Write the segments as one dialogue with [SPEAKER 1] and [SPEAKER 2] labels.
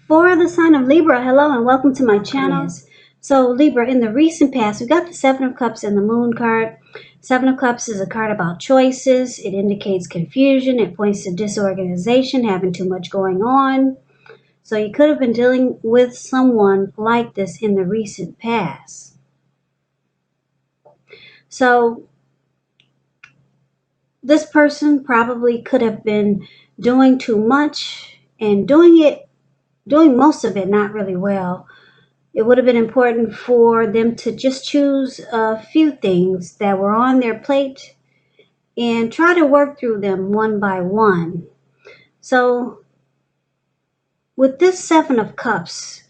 [SPEAKER 1] For the sign of Libra, hello and welcome to my channel. Yes. So Libra, in the recent past, we got the Seven of Cups and the Moon card. Seven of Cups is a card about choices. It indicates confusion. It points to disorganization, having too much going on. So you could have been dealing with someone like this in the recent past. So this person probably could have been doing too much and doing most of it not really well. It would have been important for them to just choose a few things that were on their plate and try to work through them one by one. So with this Seven of Cups,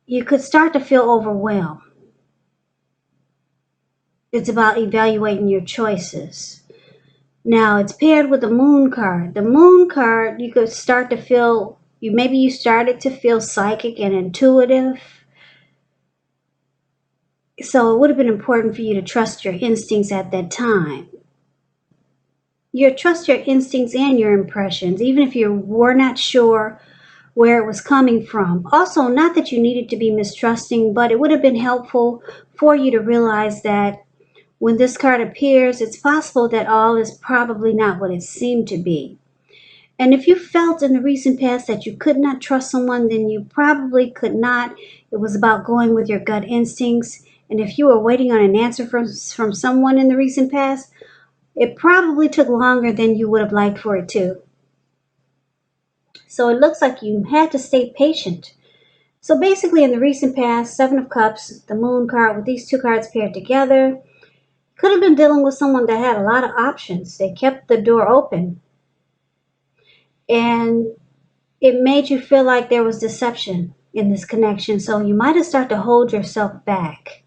[SPEAKER 1] you could start to feel overwhelmed. It's about evaluating your choices. Now it's paired with the Moon card. The Moon card, you could start to feel, maybe you started to feel psychic and intuitive. So it would have been important for you to trust your instincts at that time. You trust your instincts and your impressions, even if you were not sure where it was coming from. Also, not that you needed to be mistrusting, but it would have been helpful for you to realize that when this card appears, it's possible that all is probably not what it seemed to be. And if you felt in the recent past that you could not trust someone, then you probably could not. It was about going with your gut instincts. And if you were waiting on an answer from someone in the recent past, it probably took longer than you would have liked for it to. So it looks like you had to stay patient. So basically in the recent past, Seven of Cups, the Moon card with these two cards paired together, could have been dealing with someone that had a lot of options. They kept the door open. And it made you feel like there was deception in this connection. So you might have started to hold yourself back.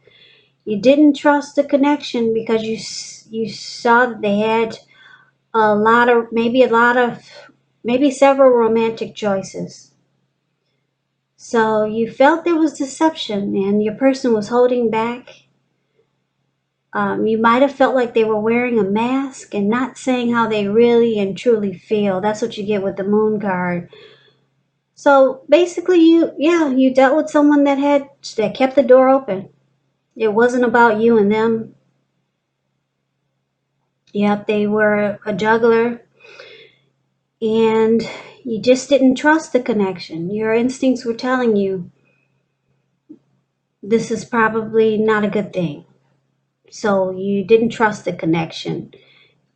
[SPEAKER 1] You didn't trust the connection because you saw that they had maybe several romantic choices. So you felt there was deception and your person was holding back. You might have felt like they were wearing a mask and not saying how they really and truly feel. That's what you get with the Moon card. So basically you dealt with someone that kept the door open. It wasn't about you and them. Yep, they were a juggler. And you just didn't trust the connection. Your instincts were telling you this is probably not a good thing. So you didn't trust the connection.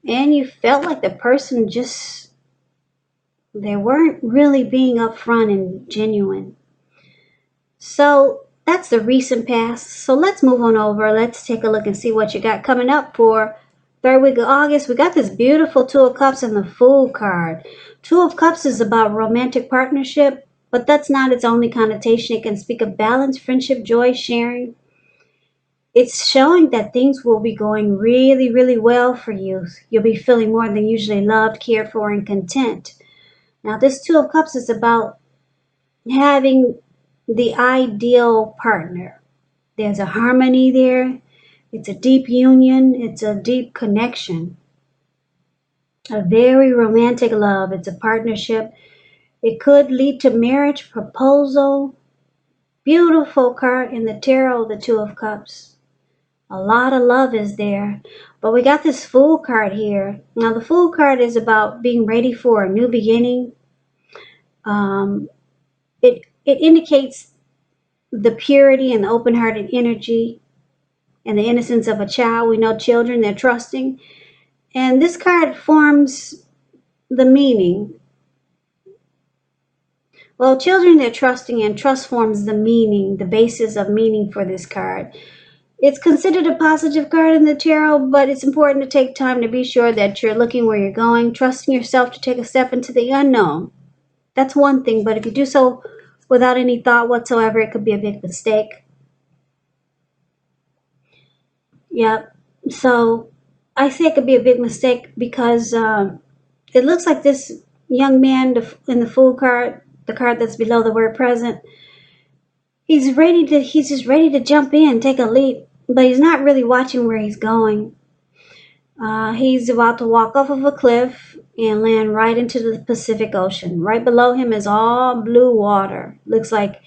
[SPEAKER 1] And you felt like the person they weren't really being upfront and genuine. So that's the recent past. So let's move on over. Let's take a look and see what you got coming up for third week of August. We got this beautiful Two of Cups and the Fool card. Two of Cups is about romantic partnership, but that's not its only connotation. It can speak of balance, friendship, joy, sharing. It's showing that things will be going really, really well for you. You'll be feeling more than usually loved, cared for, and content. Now, this Two of Cups is about having the ideal partner. There's a harmony there. It's a deep union. It's a deep connection. A very romantic love. It's a partnership. It could lead to marriage, proposal. Beautiful card in the tarot, the Two of Cups. A lot of love is there. But we got this Fool card here. Now, the Fool card is about being ready for a new beginning. It indicates the purity and the open-hearted energy and the innocence of a child. We know children, they're trusting. And this card forms the meaning. Well, children, they're trusting, and trust forms the meaning, the basis of meaning for this card. It's considered a positive card in the tarot, but it's important to take time to be sure that you're looking where you're going, trusting yourself to take a step into the unknown. That's one thing, but if you do so without any thought whatsoever, it could be a big mistake. Yep. So I say it could be a big mistake because it looks like this young man in the Fool card, the card that's below the word present, he's just ready to jump in, take a leap, but he's not really watching where he's going. He's about to walk off of a cliff. and land right into the Pacific Ocean. Right below him is all blue water. Looks like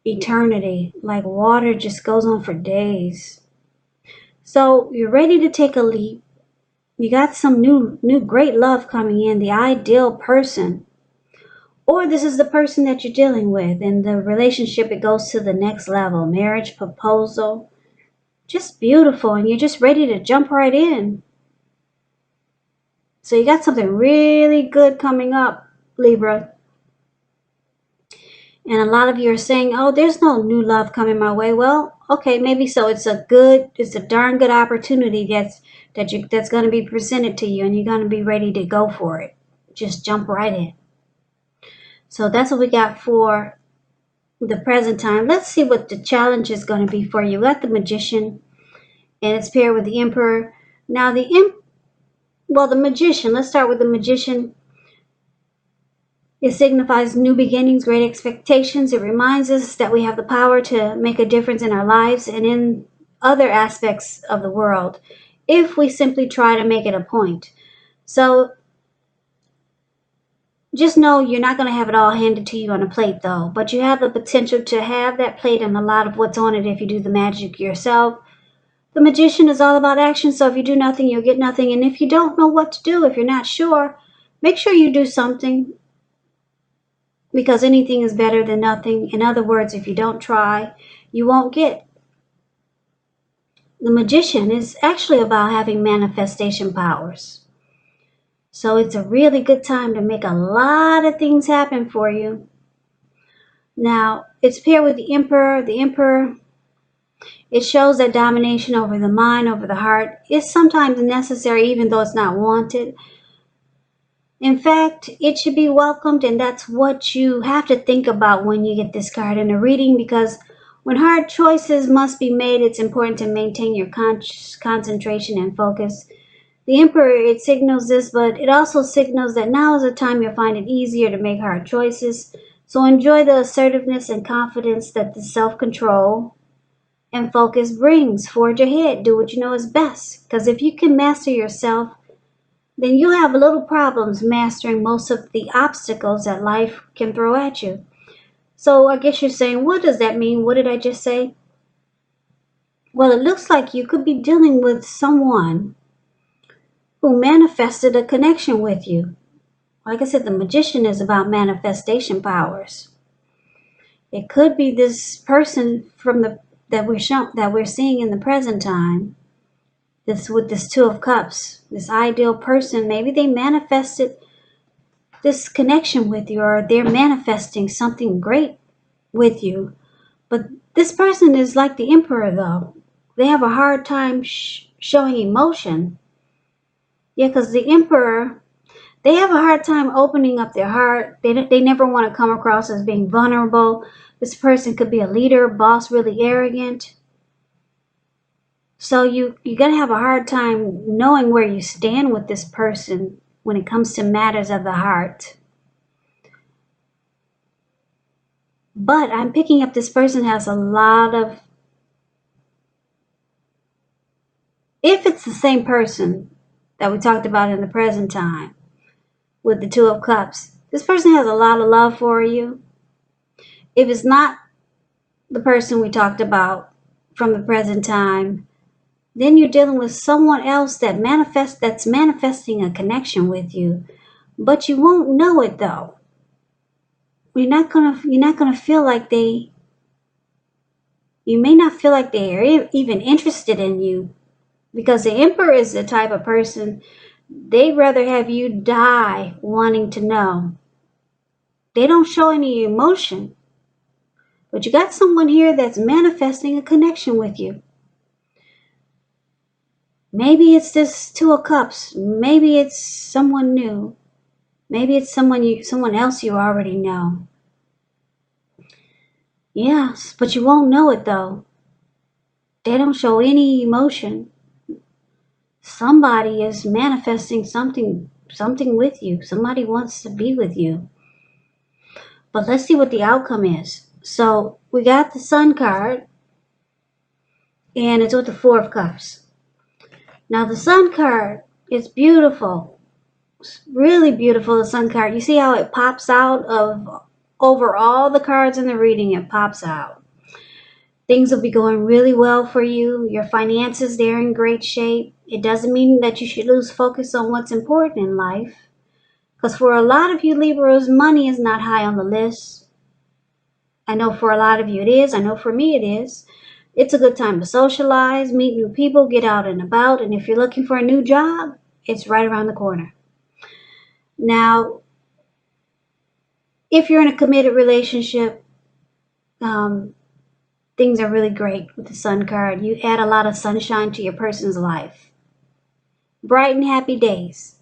[SPEAKER 1] eternity, like water just goes on for days. So you're ready to take a leap. You got some new great love coming in, the ideal person. Or this is the person that you're dealing with. In the relationship, it goes to the next level. Marriage, proposal. Just beautiful. And you're just ready to jump right in. So you got something really good coming up, Libra. And a lot of you are saying, oh, there's no new love coming my way. Well, okay, maybe so. It's a darn good opportunity that's going to be presented to you, and you're going to be ready to go for it. Just jump right in. So that's what we got for the present time. Let's see what the challenge is going to be for you. We got the Magician, and it's paired with the Emperor. Now the Magician. Let's start with the Magician. It signifies new beginnings, great expectations. It reminds us that we have the power to make a difference in our lives and in other aspects of the world if we simply try to make it a point. So just know you're not going to have it all handed to you on a plate, though. But you have the potential to have that plate and a lot of what's on it if you do the magic yourself. The Magician is all about action, so if you do nothing, you'll get nothing. And if you don't know what to do, if you're not sure, make sure you do something. Because anything is better than nothing. In other words, if you don't try, you won't get. The Magician is actually about having manifestation powers. So it's a really good time to make a lot of things happen for you. Now, it's paired with the Emperor. The Emperor, it shows that domination over the mind, over the heart, is sometimes necessary even though it's not wanted. In fact, it should be welcomed, and that's what you have to think about when you get this card in a reading, because when hard choices must be made, it's important to maintain your concentration and focus. The Emperor, it signals this, but it also signals that now is the time you'll find it easier to make hard choices. So enjoy the assertiveness and confidence that the self-control and focus brings. Forge ahead. Do what you know is best, because if you can master yourself, then you'll have little problems mastering most of the obstacles that life can throw at you. So I guess you're saying, what does that mean? What did I just say? Well, it looks like you could be dealing with someone who manifested a connection with you. Like I said, the Magician is about manifestation powers. It could be this person that we're seeing in the present time. With this Two of Cups, this ideal person, maybe they manifested this connection with you, or they're manifesting something great with you. But this person is like the Emperor, though. They have a hard time showing emotion. Yeah, because the Emperor, they have a hard time opening up their heart. They never want to come across as being vulnerable. This person could be a leader, boss, really arrogant. So you're going to have a hard time knowing where you stand with this person when it comes to matters of the heart. But I'm picking up this person has a lot of... If it's the same person that we talked about in the present time with the Two of Cups, this person has a lot of love for you. If it's not the person we talked about from the present time, then you're dealing with someone else that's manifesting a connection with you, but you won't know it though. You're not gonna feel like you may not feel like they are even interested in you, because the Emperor is the type of person, they'd rather have you die wanting to know. They don't show any emotion, but you got someone here that's manifesting a connection with you. Maybe it's this Two of Cups. Maybe it's someone new. Maybe it's someone else you already know. Yes, but you won't know it though. They don't show any emotion. Somebody is manifesting something with you. Somebody wants to be with you. But let's see what the outcome is. So we got the Sun card, and it's with the Four of Cups. Now the Sun card is beautiful. It's really beautiful, the sun card. You see how it pops out of over all the cards in the reading, it pops out. Things will be going really well for you. Your finances, they're in great shape. It doesn't mean that you should lose focus on what's important in life. Because for a lot of you Libras, money is not high on the list. I know for a lot of you it is. I know for me it is. It's a good time to socialize, meet new people, get out and about. And if you're looking for a new job, it's right around the corner. Now, if you're in a committed relationship, things are really great with the sun card. You add a lot of sunshine to your person's life. Bright and happy days.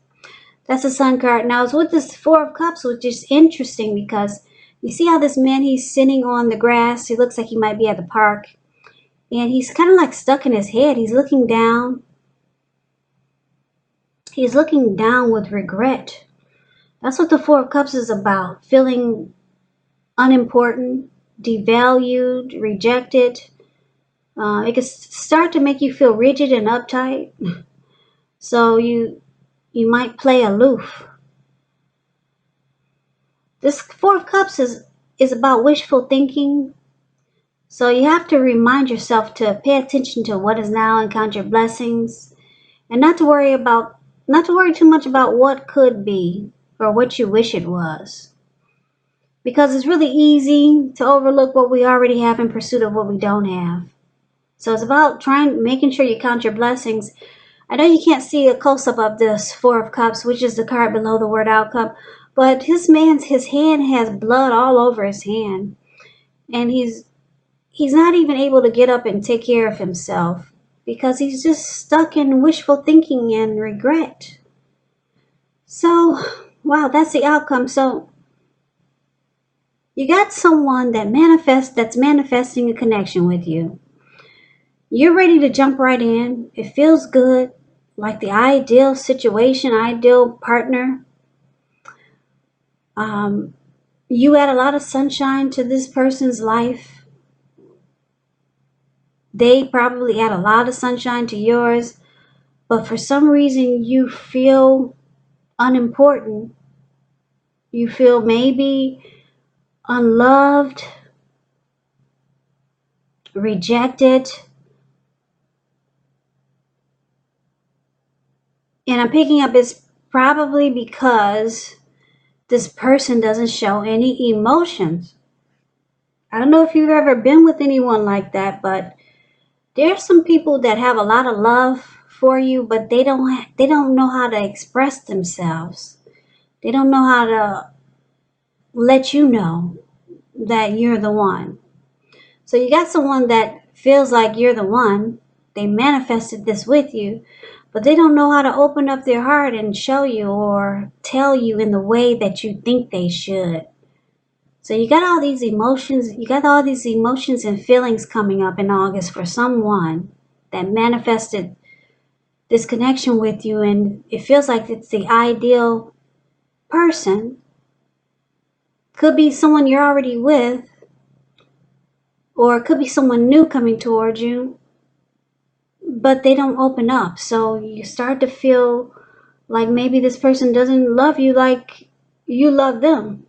[SPEAKER 1] That's the sun card. Now, it's with this Four of Cups, which is interesting because you see how this man, he's sitting on the grass. He looks like he might be at the park. And he's kind of like stuck in his head. He's looking down. He's looking down with regret. That's what the Four of Cups is about. Feeling unimportant, devalued, rejected. It can start to make you feel rigid and uptight. So you might play aloof. This Four of Cups is about wishful thinking. So you have to remind yourself to pay attention to what is now and count your blessings. And not to worry too much about what could be or what you wish it was. Because it's really easy to overlook what we already have in pursuit of what we don't have. So it's about making sure you count your blessings. I know you can't see a close-up of this Four of Cups, which is the card below the word outcome, but his hand has blood all over his hand. And he's not even able to get up and take care of himself because he's just stuck in wishful thinking and regret. So, wow, that's the outcome. So, you got someone that's manifesting a connection with you. You're ready to jump right in. It feels good, like the ideal situation, ideal partner. You add a lot of sunshine to this person's life. They probably add a lot of sunshine to yours, but for some reason you feel unimportant. You feel maybe unloved, rejected. And I'm picking up it's probably because this person doesn't show any emotions. I don't know if you've ever been with anyone like that, but there's some people that have a lot of love for you, but they don't know how to express themselves. They don't know how to let you know that you're the one. So you got someone that feels like you're the one. They manifested this with you, but they don't know how to open up their heart and show you or tell you in the way that you think they should. So you got all these emotions and feelings coming up in August for someone that manifested this connection with you, and it feels like it's the ideal person. Could be someone you're already with, or it could be someone new coming towards you, but they don't open up. So you start to feel like maybe this person doesn't love you like you love them.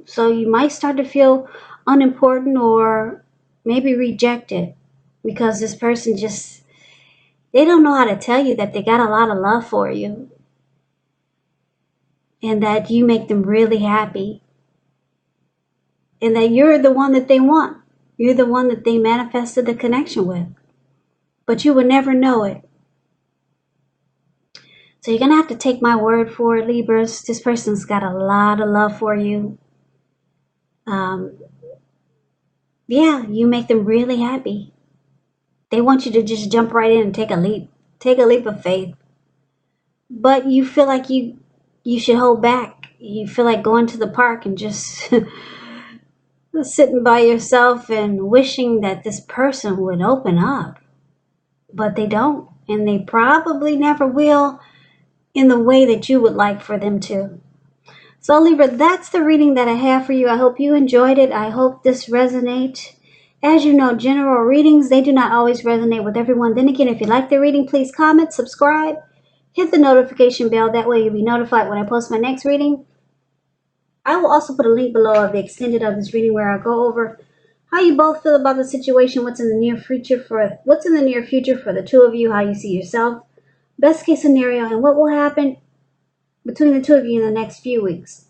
[SPEAKER 1] So you might start to feel unimportant or maybe rejected because this person they don't know how to tell you that they got a lot of love for you and that you make them really happy and that you're the one that they want. You're the one that they manifested the connection with. But you would never know it. So you're going to have to take my word for it, Libras. This person's got a lot of love for you. Yeah, you make them really happy. They want you to just jump right in and take a leap of faith. But you feel like you should hold back. You feel like going to the park and just sitting by yourself and wishing that this person would open up. But they don't, and they probably never will in the way that you would like for them to. So Libra, that's the reading that I have for you. I hope you enjoyed it. I hope this resonates. As you know, general readings, they do not always resonate with everyone. Then again, if you like the reading, please comment, subscribe, hit the notification bell. That way you'll be notified when I post my next reading. I will also put a link below of the extended of this reading where I go over how you both feel about the situation, what's in the near future for the two of you, how you see yourself, best case scenario, and what will happen between the two of you in the next few weeks.